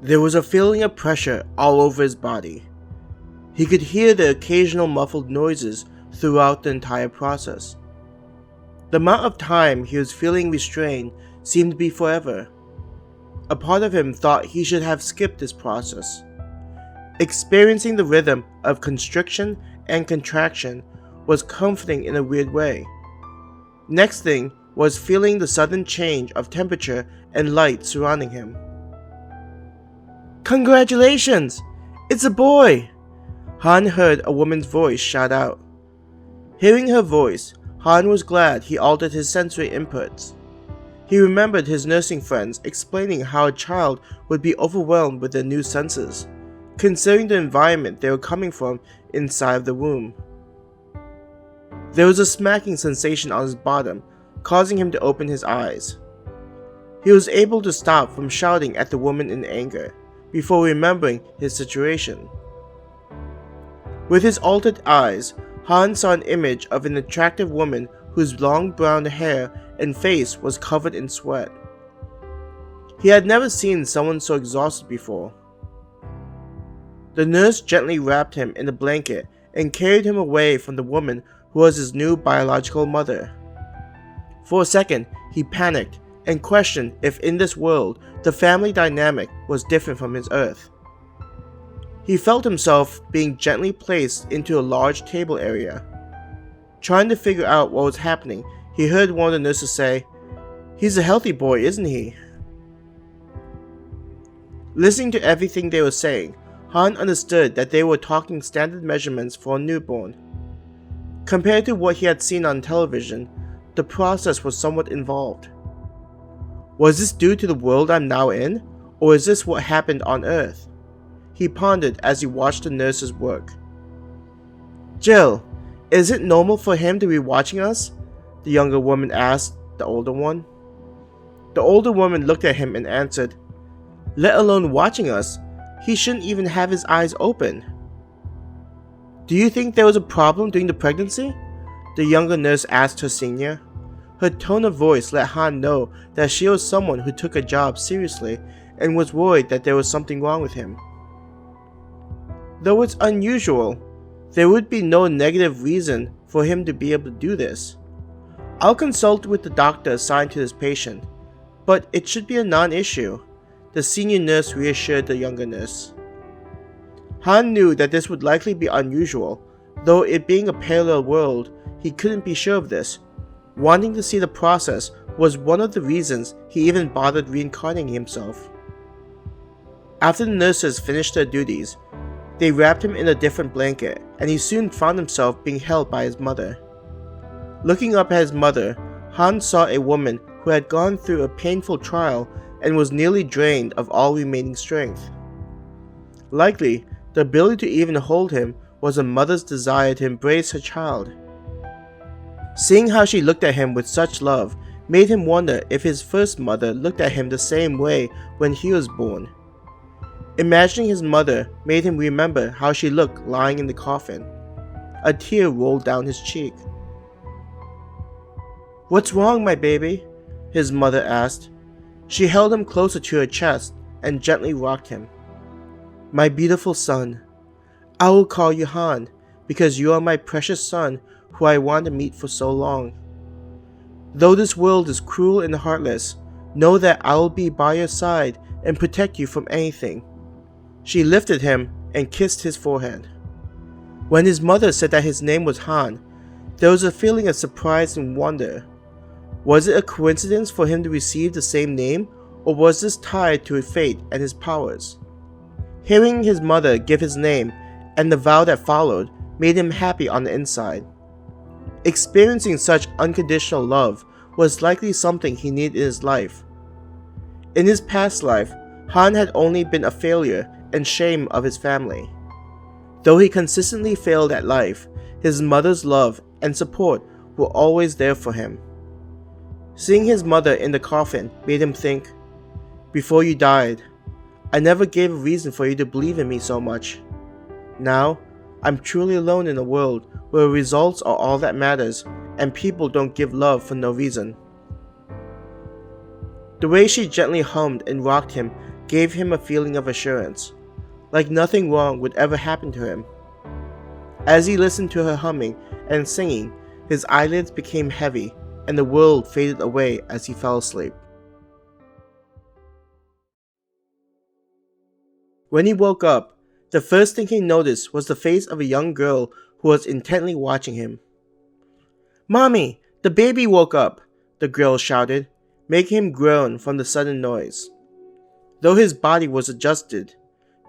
There was a feeling of pressure all over his body. He could hear the occasional muffled noises throughout the entire process. The amount of time he was feeling restrained seemed to be forever. A part of him thought he should have skipped this process. Experiencing the rhythm of constriction and contraction was comforting in a weird way. Next thing was feeling the sudden change of temperature and light surrounding him. "Congratulations! It's a boy!" Han heard a woman's voice shout out. Hearing her voice, Han was glad he altered his sensory inputs. He remembered his nursing friends explaining how a child would be overwhelmed with their new senses, considering the environment they were coming from inside of the womb. There was a smacking sensation on his bottom, causing him to open his eyes. He was able to stop from shouting at the woman in anger, before remembering his situation. With his altered eyes, Han saw an image of an attractive woman whose long brown hair and face was covered in sweat. He had never seen someone so exhausted before. The nurse gently wrapped him in a blanket and carried him away from the woman who was his new biological mother. For a second, he panicked and questioned if in this world the family dynamic was different from his Earth. He felt himself being gently placed into a large table area. Trying to figure out what was happening, he heard one of the nurses say, "He's a healthy boy, isn't he?" Listening to everything they were saying, Han understood that they were talking standard measurements for a newborn. Compared to what he had seen on television, the process was somewhat involved. Was this due to the world I'm now in, or is this what happened on Earth? He pondered as he watched the nurses work. "Jill, is it normal for him to be watching us?" the younger woman asked the older one. The older woman looked at him and answered, "Let alone watching us, he shouldn't even have his eyes open." "Do you think there was a problem during the pregnancy?" the younger nurse asked her senior. Her tone of voice let Han know that she was someone who took her job seriously and was worried that there was something wrong with him. Though it's unusual, there would be no negative reason for him to be able to do this. I'll consult with the doctor assigned to this patient, but it should be a non-issue, the senior nurse reassured the younger nurse. Han knew that this would likely be unusual, though it being a parallel world, he couldn't be sure of this. Wanting to see the process was one of the reasons he even bothered reincarnating himself. After the nurses finished their duties, they wrapped him in a different blanket, and he soon found himself being held by his mother. Looking up at his mother, Han saw a woman who had gone through a painful trial and was nearly drained of all remaining strength. Likely, the ability to even hold him was a mother's desire to embrace her child. Seeing how she looked at him with such love made him wonder if his first mother looked at him the same way when he was born. Imagining his mother made him remember how she looked lying in the coffin. A tear rolled down his cheek. "What's wrong, my baby?" his mother asked. She held him closer to her chest and gently rocked him. "My beautiful son, I will call you Han because you are my precious son who I want to meet for so long. Though this world is cruel and heartless, know that I will be by your side and protect you from anything." She lifted him and kissed his forehead. When his mother said that his name was Han, there was a feeling of surprise and wonder. Was it a coincidence for him to receive the same name, or was this tied to his fate and his powers? Hearing his mother give his name and the vow that followed made him happy on the inside. Experiencing such unconditional love was likely something he needed in his life. In his past life, Han had only been a failure and shame of his family. Though he consistently failed at life, his mother's love and support were always there for him. Seeing his mother in the coffin made him think, "Before you died, I never gave a reason for you to believe in me so much. Now, I'm truly alone in a world where results are all that matters and people don't give love for no reason." The way she gently hummed and rocked him gave him a feeling of assurance, like nothing wrong would ever happen to him. As he listened to her humming and singing, his eyelids became heavy and the world faded away as he fell asleep. When he woke up, the first thing he noticed was the face of a young girl who was intently watching him. "Mommy, the baby woke up!" the girl shouted, making him groan from the sudden noise. Though his body was adjusted,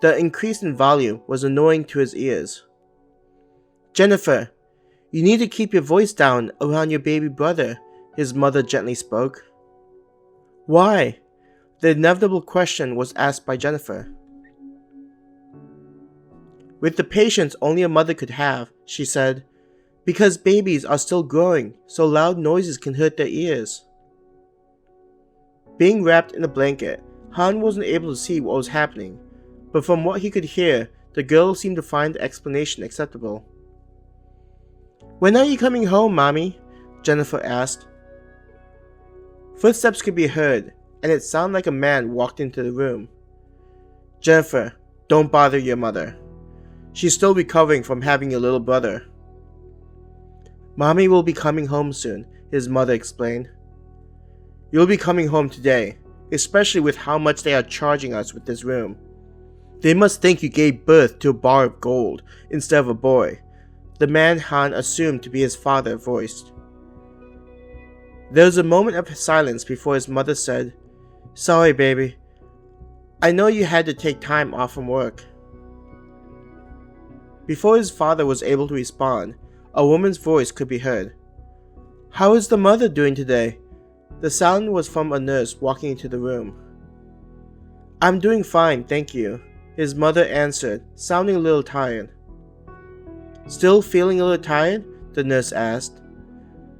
the increase in volume was annoying to his ears. "Jennifer, you need to keep your voice down around your baby brother," his mother gently spoke. "Why?" The inevitable question was asked by Jennifer. With the patience only a mother could have, she said, "Because babies are still growing, so loud noises can hurt their ears." Being wrapped in a blanket, Han wasn't able to see what was happening, but from what he could hear, the girl seemed to find the explanation acceptable. "When are you coming home, Mommy?" Jennifer asked. Footsteps could be heard, and it sounded like a man walked into the room. "Jennifer, don't bother your mother. She's still recovering from having your little brother." "Mommy will be coming home soon," his mother explained. "You'll be coming home today, especially with how much they are charging us with this room. They must think you gave birth to a bar of gold instead of a boy," the man Han assumed to be his father voiced. There was a moment of silence before his mother said, "Sorry, baby. I know you had to take time off from work." Before his father was able to respond, a woman's voice could be heard. "How is the mother doing today?" The sound was from a nurse walking into the room. "I'm doing fine, thank you," his mother answered, sounding a little tired. "Still feeling a little tired?" the nurse asked.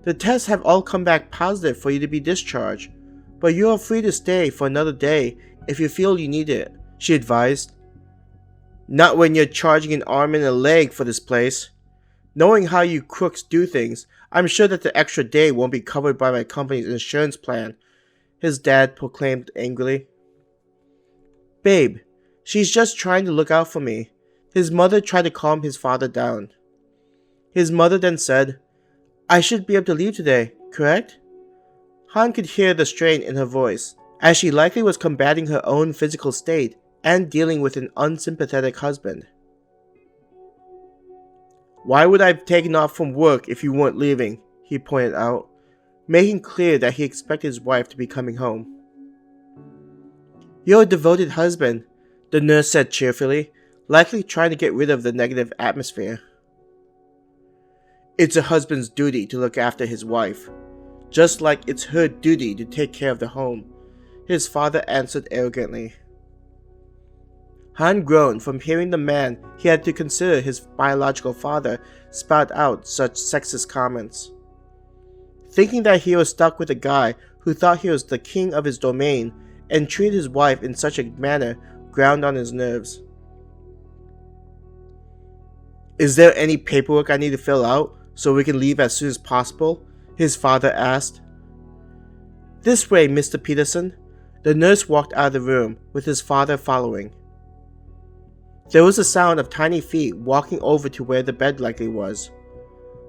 "The tests have all come back positive for you to be discharged, but you are free to stay for another day if you feel you need it," she advised. "Not when you're charging an arm and a leg for this place. Knowing how you crooks do things, I'm sure that the extra day won't be covered by my company's insurance plan," his dad proclaimed angrily. "Babe, she's just trying to look out for me," his mother tried to calm his father down. His mother then said, "I should be able to leave today, correct?" Han could hear the strain in her voice, as she likely was combating her own physical state and dealing with an unsympathetic husband. "Why would I have taken off from work if you weren't leaving?" he pointed out, making clear that he expected his wife to be coming home. "You're a devoted husband," the nurse said cheerfully, likely trying to get rid of the negative atmosphere. "It's a husband's duty to look after his wife, just like it's her duty to take care of the home," his father answered arrogantly. Han groaned from hearing the man he had to consider his biological father spout out such sexist comments. Thinking that he was stuck with a guy who thought he was the king of his domain and treated his wife in such a manner ground on his nerves. "Is there any paperwork I need to fill out so we can leave as soon as possible?" his father asked. "This way, Mr. Peterson." The nurse walked out of the room, with his father following. There was a sound of tiny feet walking over to where the bed likely was.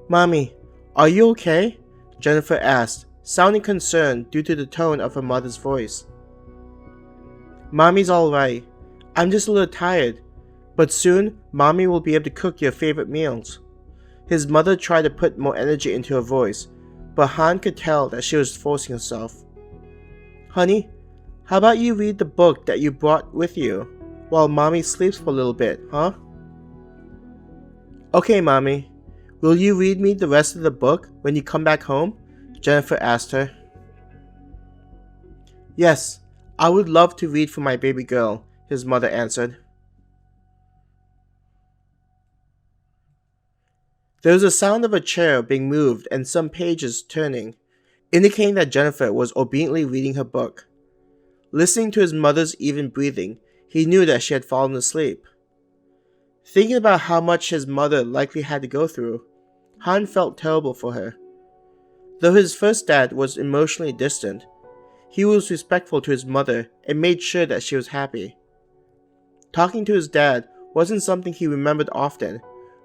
"Mommy, are you okay?" Jennifer asked, sounding concerned due to the tone of her mother's voice. "Mommy's alright. I'm just a little tired, but soon Mommy will be able to cook your favorite meals." His mother tried to put more energy into her voice, but Han could tell that she was forcing herself. "Honey, how about you read the book that you brought with you while Mommy sleeps for a little bit, huh?" "Okay, Mommy. Will you read me the rest of the book when you come back home?" Jennifer asked her. "Yes, I would love to read for my baby girl," his mother answered. There was a sound of a chair being moved and some pages turning, indicating that Jennifer was obediently reading her book. Listening to his mother's even breathing, he knew that she had fallen asleep. Thinking about how much his mother likely had to go through, Han felt terrible for her. Though his first dad was emotionally distant, He was respectful to his mother and made sure that she was happy. Talking to his dad wasn't something he remembered often,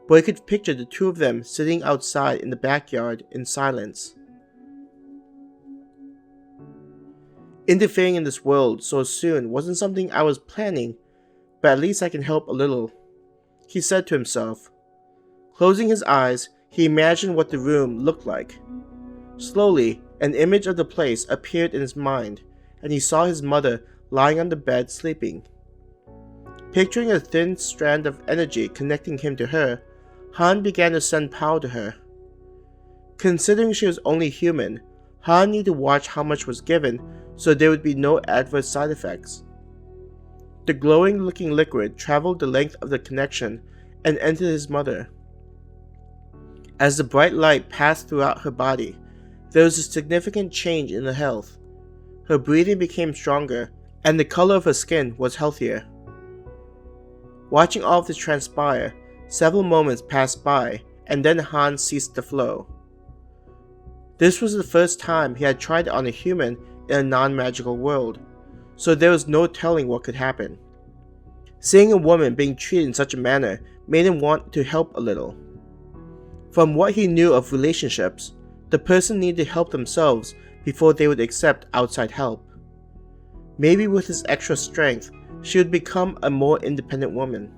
but he could picture the two of them sitting outside in the backyard in silence. Interfering in this world so soon wasn't something I was planning, but at least I can help a little, he said to himself. Closing his eyes, he imagined what the room looked like. Slowly, an image of the place appeared in his mind, and he saw his mother lying on the bed sleeping. Picturing a thin strand of energy connecting him to her, Han began to send power to her. Considering she was only human, Han needed to watch how much was given so there would be no adverse side effects. The glowing-looking liquid traveled the length of the connection and entered his mother. As the bright light passed throughout her body, there was a significant change in her health. Her breathing became stronger, and the color of her skin was healthier. Watching all of this transpire, several moments passed by, and then Han ceased the flow. This was the first time he had tried it on a human in a non-magical world, so there was no telling what could happen. Seeing a woman being treated in such a manner made him want to help a little. From what he knew of relationships, the person needed to help themselves before they would accept outside help. Maybe with his extra strength, she would become a more independent woman.